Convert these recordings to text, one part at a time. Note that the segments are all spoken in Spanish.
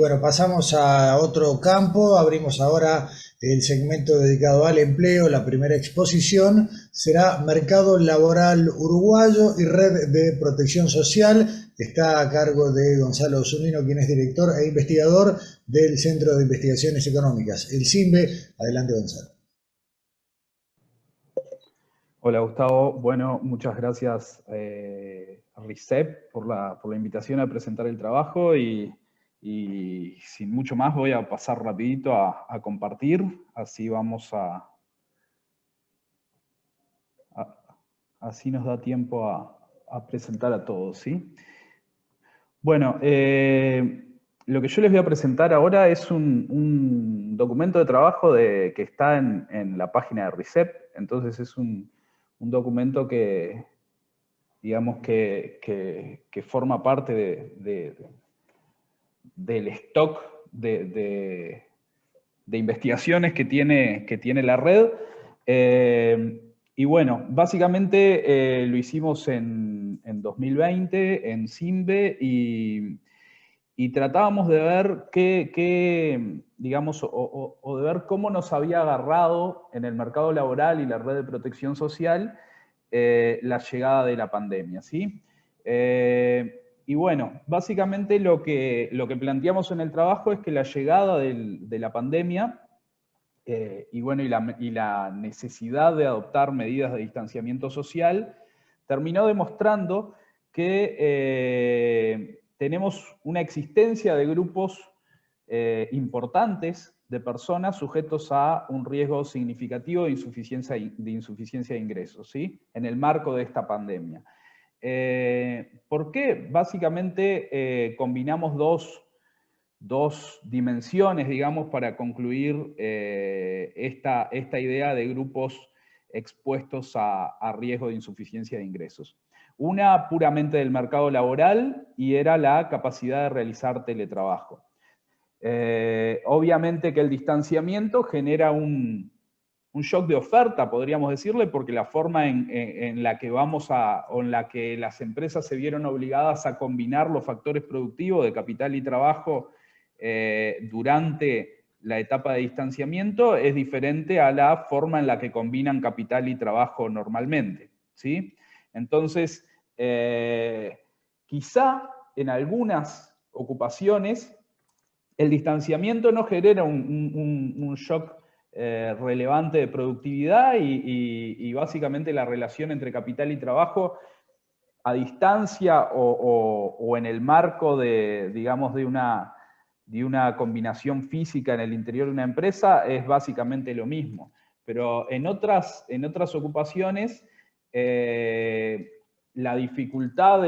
Bueno, pasamos a otro campo, abrimos ahora el segmento dedicado al empleo. La primera exposición será Mercado Laboral Uruguayo y Red de Protección Social. Está a cargo de Gonzalo Zunino, quien es director e investigador del Centro de Investigaciones Económicas, el CIMBE. Adelante, Gonzalo. Hola Gustavo, bueno, muchas gracias a RICEP por la invitación a presentar el trabajo y sin mucho más voy a pasar rapidito a compartir, así así nos da tiempo a presentar a todos, ¿sí? Bueno, lo que yo les voy a presentar ahora es un documento de trabajo que está en la página de RICEP, entonces es un documento que, digamos, que forma parte del stock de investigaciones que tiene la red. Y bueno, básicamente lo hicimos en 2020 en CIMBE y tratábamos de ver digamos, o de ver cómo nos había agarrado en el mercado laboral y la red de protección social la llegada de la pandemia, ¿sí? Y bueno, básicamente lo que planteamos en el trabajo es que la llegada de la pandemia y bueno, y la necesidad de adoptar medidas de distanciamiento social terminó demostrando que tenemos una existencia de grupos importantes de personas sujetos a un riesgo significativo de insuficiencia de ingresos, ¿sí? En el marco de esta pandemia. ¿Por qué? Básicamente combinamos dos dimensiones, digamos, para concluir esta idea de grupos expuestos a riesgo de insuficiencia de ingresos. Una puramente del mercado laboral y era la capacidad de realizar teletrabajo. Obviamente que el distanciamiento genera un shock de oferta, podríamos decirle, porque la forma en la que o en la que las empresas se vieron obligadas a combinar los factores productivos de capital y trabajo durante la etapa de distanciamiento es diferente a la forma en la que combinan capital y trabajo normalmente, ¿sí? Entonces, quizá en algunas ocupaciones el distanciamiento no genera un shock relevante de productividad y básicamente la relación entre capital y trabajo a distancia o en el marco digamos, de una combinación física en el interior de una empresa es básicamente lo mismo. Pero en otras ocupaciones, la dificultad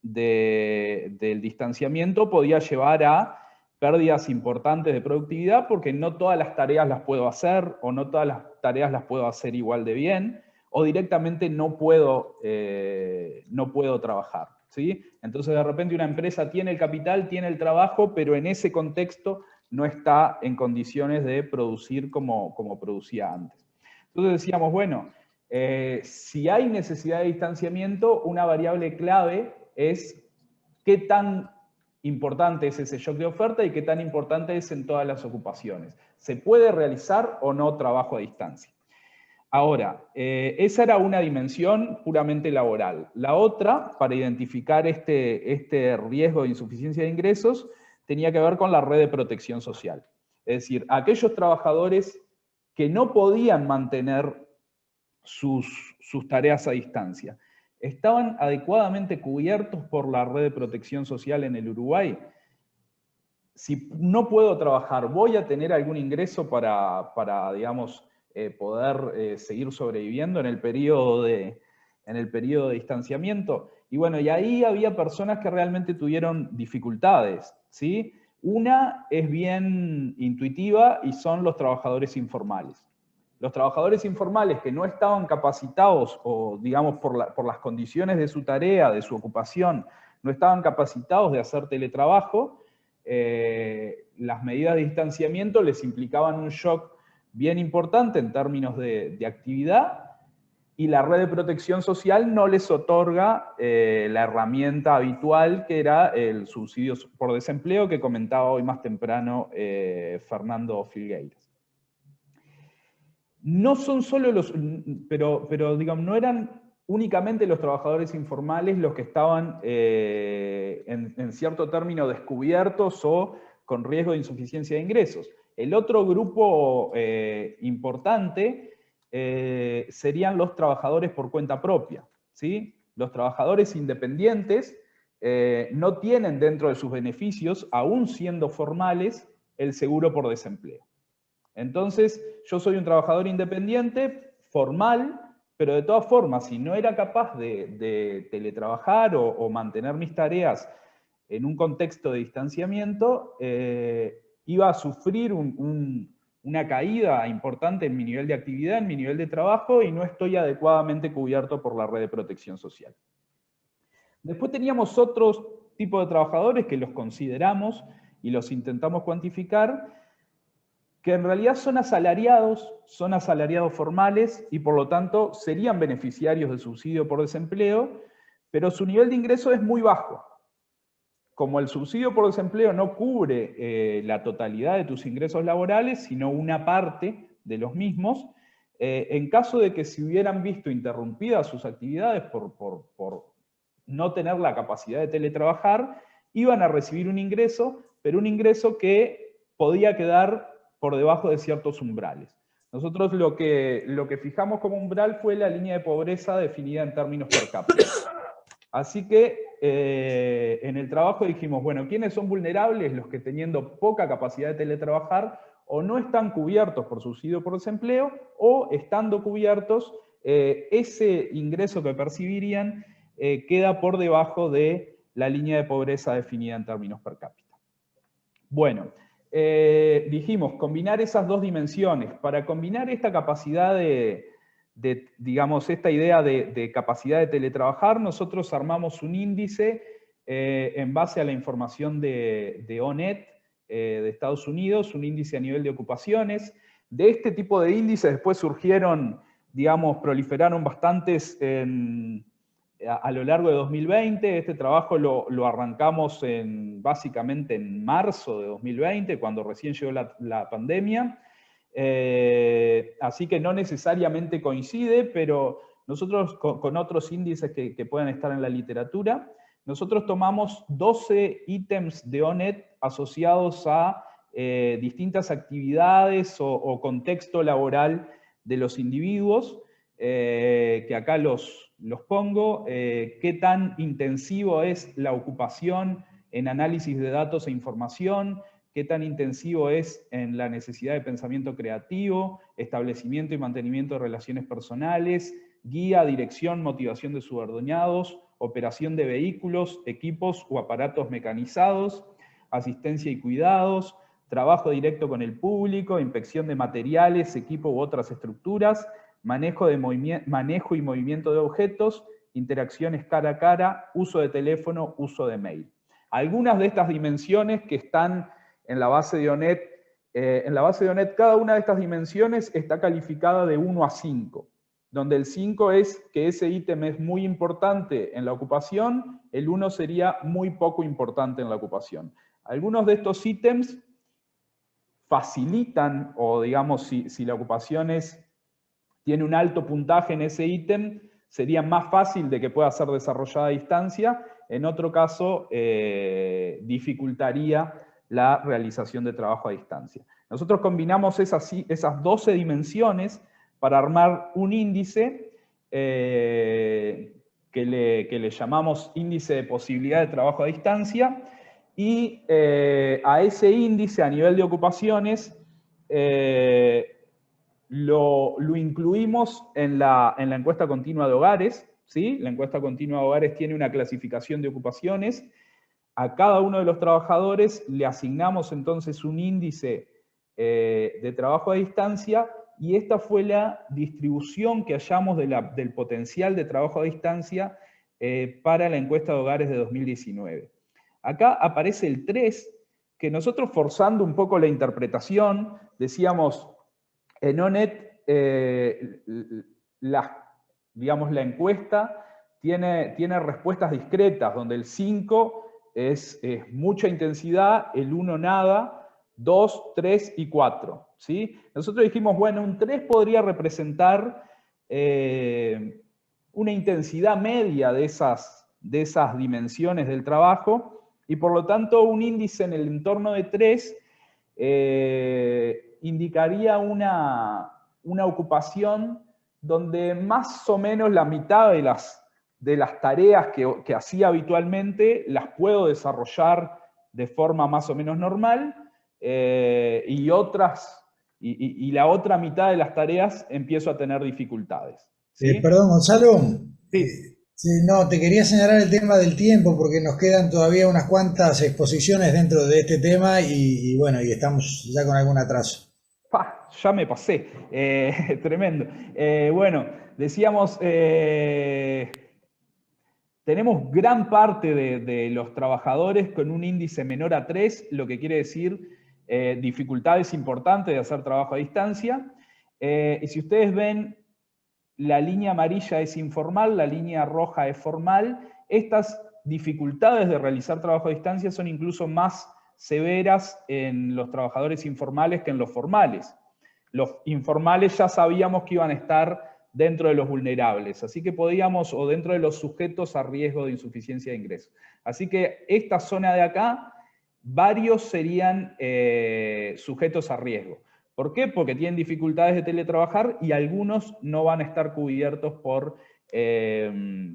del distanciamiento podía llevar a pérdidas importantes de productividad porque no todas las tareas las puedo hacer o no todas las tareas las puedo hacer igual de bien o directamente no puedo trabajar, ¿sí? Entonces de repente una empresa tiene el capital, tiene el trabajo, pero en ese contexto no está en condiciones de producir como producía antes. Entonces decíamos, bueno, si hay necesidad de distanciamiento, una variable clave es qué tan importante es ese shock de oferta y qué tan importante es en todas las ocupaciones. ¿Se puede realizar o no trabajo a distancia? Ahora, esa era una dimensión puramente laboral. La otra, para identificar este riesgo de insuficiencia de ingresos, tenía que ver con la red de protección social. Es decir, aquellos trabajadores que no podían mantener sus tareas a distancia, ¿estaban adecuadamente cubiertos por la red de protección social en el Uruguay? Si no puedo trabajar, ¿voy a tener algún ingreso para digamos, poder seguir sobreviviendo en el periodo de distanciamiento? Y bueno, y ahí había personas que realmente tuvieron dificultades, ¿sí? Una es bien intuitiva y son los trabajadores informales. Los trabajadores informales que no estaban capacitados o, digamos, por las condiciones de su tarea, de su ocupación, no estaban capacitados de hacer teletrabajo, las medidas de distanciamiento les implicaban un shock bien importante en términos de actividad y la red de protección social no les otorga la herramienta habitual que era el subsidio por desempleo que comentaba hoy más temprano Fernando Filgueiras. No son solo los, pero digamos, no eran únicamente los trabajadores informales los que estaban en cierto término descubiertos o con riesgo de insuficiencia de ingresos. El otro grupo importante serían los trabajadores por cuenta propia, ¿sí? Los trabajadores independientes no tienen dentro de sus beneficios, aún siendo formales, el seguro por desempleo. Entonces, yo soy un trabajador independiente, formal, pero de todas formas, si no era capaz de teletrabajar o mantener mis tareas en un contexto de distanciamiento, iba a sufrir una caída importante en mi nivel de actividad, en mi nivel de trabajo, y no estoy adecuadamente cubierto por la red de protección social. Después teníamos otros tipos de trabajadores que los consideramos y los intentamos cuantificar, que en realidad son asalariados formales y por lo tanto serían beneficiarios del subsidio por desempleo, pero su nivel de ingreso es muy bajo. Como el subsidio por desempleo no cubre la totalidad de tus ingresos laborales, sino una parte de los mismos, en caso de que se hubieran visto interrumpidas sus actividades por no tener la capacidad de teletrabajar, iban a recibir un ingreso, pero un ingreso que podía quedar por debajo de ciertos umbrales. Nosotros lo que fijamos como umbral fue la línea de pobreza definida en términos per cápita. Así que en el trabajo dijimos, bueno, ¿quiénes son vulnerables? Los que teniendo poca capacidad de teletrabajar o no están cubiertos por subsidio por desempleo o estando cubiertos, ese ingreso que percibirían queda por debajo de la línea de pobreza definida en términos per cápita. Bueno, dijimos, combinar esas dos dimensiones. Para combinar esta capacidad digamos, esta idea de capacidad de teletrabajar, nosotros armamos un índice en base a la información de ONET de Estados Unidos, un índice a nivel de ocupaciones. De este tipo de índices después surgieron, digamos, proliferaron bastantes a lo largo de 2020. Este trabajo lo arrancamos básicamente en marzo de 2020, cuando recién llegó la pandemia. Así que no necesariamente coincide, pero nosotros con otros índices que puedan estar en la literatura, nosotros tomamos 12 ítems de ONET asociados a distintas actividades o contexto laboral de los individuos, que acá los pongo. Qué tan intensivo es la ocupación en análisis de datos e información, qué tan intensivo es en la necesidad de pensamiento creativo, establecimiento y mantenimiento de relaciones personales, guía, dirección, motivación de subordinados, operación de vehículos, equipos o aparatos mecanizados, asistencia y cuidados, trabajo directo con el público, inspección de materiales, equipo u otras estructuras, manejo y movimiento de objetos, interacciones cara a cara, uso de teléfono, uso de mail. Algunas de estas dimensiones que están en la base de ONET, cada una de estas dimensiones está calificada de 1 a 5, donde el 5 es que ese ítem es muy importante en la ocupación, el 1 sería muy poco importante en la ocupación. Algunos de estos ítems facilitan, o digamos, si la ocupación tiene un alto puntaje en ese ítem, sería más fácil de que pueda ser desarrollada a distancia. En otro caso, dificultaría la realización de trabajo a distancia. Nosotros combinamos esas 12 dimensiones para armar un índice que le llamamos índice de posibilidad de trabajo a distancia, y a ese índice a nivel de ocupaciones lo incluimos en la encuesta continua de hogares, ¿sí? La encuesta continua de hogares tiene una clasificación de ocupaciones. A cada uno de los trabajadores le asignamos entonces un índice de trabajo a distancia, y esta fue la distribución que hallamos del potencial de trabajo a distancia para la encuesta de hogares de 2019. Acá aparece el 3, que nosotros, forzando un poco la interpretación, decíamos, en ONET digamos, la encuesta tiene respuestas discretas, donde el 5 es mucha intensidad, el 1 nada, 2, 3 y 4. ¿Sí? Nosotros dijimos, bueno, un 3 podría representar una intensidad media de esas dimensiones del trabajo, y por lo tanto un índice en el entorno de 3 indicaría una ocupación donde más o menos la mitad de las tareas que hacía habitualmente las puedo desarrollar de forma más o menos normal, y la otra mitad de las tareas empiezo a tener dificultades. ¿Sí? Perdón, Gonzalo. Sí. Sí, no, te quería señalar el tema del tiempo porque nos quedan todavía unas cuantas exposiciones dentro de este tema y bueno, y estamos ya con algún atraso. Ya me pasé. Tremendo. Bueno, decíamos, tenemos gran parte de los trabajadores con un índice menor a 3, lo que quiere decir dificultades importantes de hacer trabajo a distancia. Y si ustedes ven, la línea amarilla es informal, la línea roja es formal. Estas dificultades de realizar trabajo a distancia son incluso más severas en los trabajadores informales que en los formales. Los informales ya sabíamos que iban a estar dentro de los vulnerables, así que podíamos, o dentro de los sujetos a riesgo de insuficiencia de ingresos. Así que esta zona de acá, varios serían sujetos a riesgo. ¿Por qué? Porque tienen dificultades de teletrabajar y algunos no van a estar cubiertos por la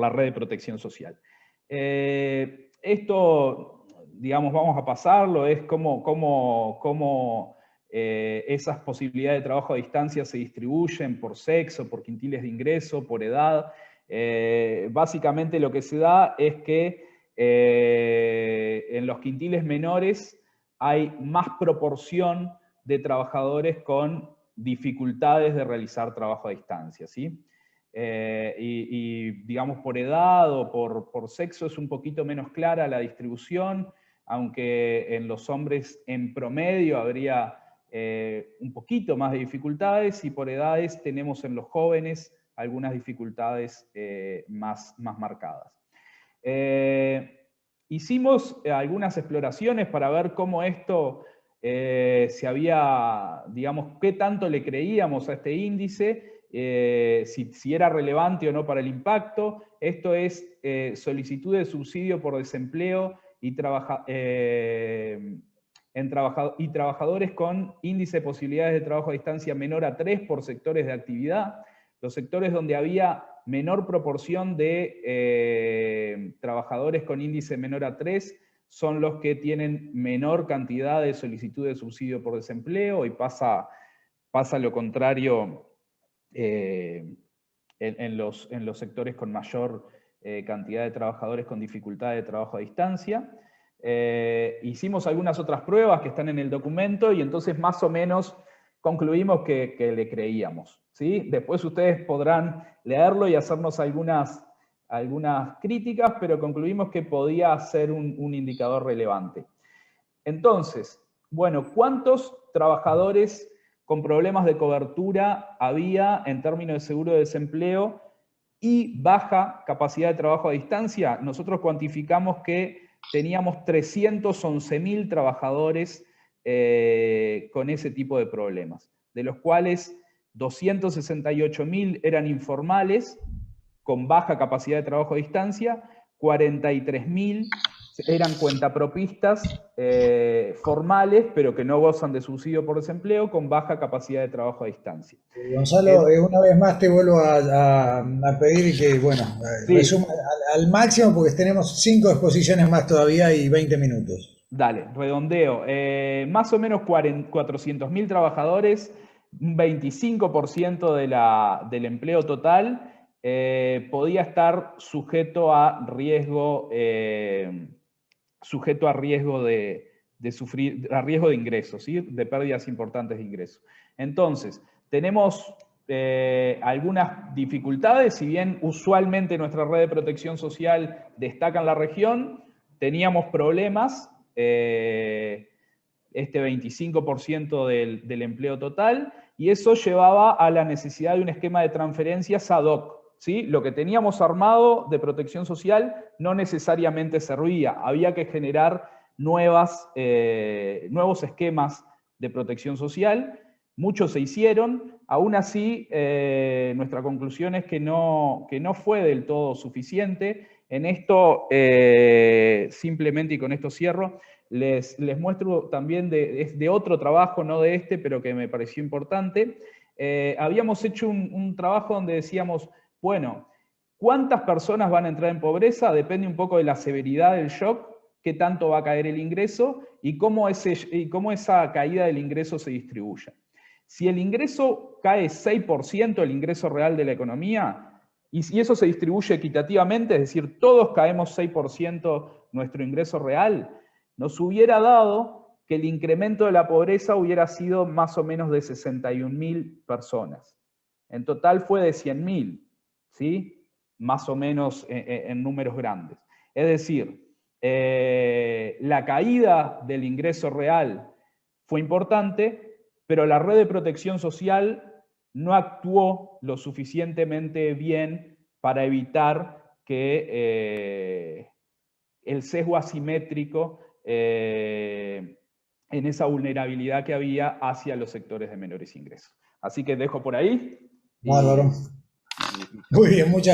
red de protección social. Esto, digamos, vamos a pasarlo, es cómo esas posibilidades de trabajo a distancia se distribuyen por sexo, por quintiles de ingreso, por edad. Básicamente lo que se da es que en los quintiles menores hay más proporción de trabajadores con dificultades de realizar trabajo a distancia, ¿sí? Digamos, por edad o por sexo es un poquito menos clara la distribución, aunque en los hombres en promedio habría un poquito más de dificultades, y por edades tenemos en los jóvenes algunas dificultades más marcadas. Hicimos algunas exploraciones para ver cómo esto si había, digamos, qué tanto le creíamos a este índice, si era relevante o no para el impacto. Esto es solicitud de subsidio por desempleo y trabajadores con índice de posibilidades de trabajo a distancia menor a 3 por sectores de actividad. Los sectores donde había menor proporción de trabajadores con índice menor a 3 son los que tienen menor cantidad de solicitud de subsidio por desempleo, y pasa lo contrario en los sectores con mayor cantidad de trabajadores con dificultad de trabajo a distancia. Hicimos algunas otras pruebas que están en el documento y entonces más o menos concluimos que le creíamos, ¿sí? Después ustedes podrán leerlo y hacernos algunas críticas, pero concluimos que podía ser un indicador relevante. Entonces, bueno, ¿cuántos trabajadores con problemas de cobertura había en términos de seguro de desempleo y baja capacidad de trabajo a distancia? Nosotros cuantificamos que teníamos 311.000 trabajadores con ese tipo de problemas, de los cuales 268.000 eran informales, con baja capacidad de trabajo a distancia, 43.000 eran cuentapropistas formales, pero que no gozan de subsidio por desempleo, con baja capacidad de trabajo a distancia. Gonzalo, una vez más te vuelvo a pedir que, bueno, sí, resuma al máximo porque tenemos 5 exposiciones más todavía y 20 minutos. Dale, redondeo. Más o menos 400.000 trabajadores, un 25% del empleo total podía estar sujeto a riesgo, de sufrir, a riesgo de ingresos, ¿sí? De pérdidas importantes de ingresos. Entonces, tenemos algunas dificultades, si bien usualmente nuestra red de protección social destaca en la región, teníamos problemas, este 25% del empleo total, y eso llevaba a la necesidad de un esquema de transferencias ad hoc. ¿Sí? Lo que teníamos armado de protección social no necesariamente servía, había que generar nuevos esquemas de protección social, muchos se hicieron, aún así nuestra conclusión es que no fue del todo suficiente. En esto, simplemente, y con esto cierro, les muestro también de otro trabajo, no de este, pero que me pareció importante. Habíamos hecho un trabajo donde decíamos, bueno, ¿cuántas personas van a entrar en pobreza? Depende un poco de la severidad del shock, qué tanto va a caer el ingreso y cómo esa caída del ingreso se distribuye. Si el ingreso cae 6%, el ingreso real de la economía, y si eso se distribuye equitativamente, es decir, todos caemos 6% nuestro ingreso real, nos hubiera dado que el incremento de la pobreza hubiera sido más o menos de 61.000 personas. En total fue de 100.000. ¿Sí? Más o menos en números grandes. Es decir, la caída del ingreso real fue importante, pero la red de protección social no actuó lo suficientemente bien para evitar que el sesgo asimétrico en esa vulnerabilidad que había hacia los sectores de menores ingresos. Así que dejo por ahí. Bárbaro. Muy bien, muchas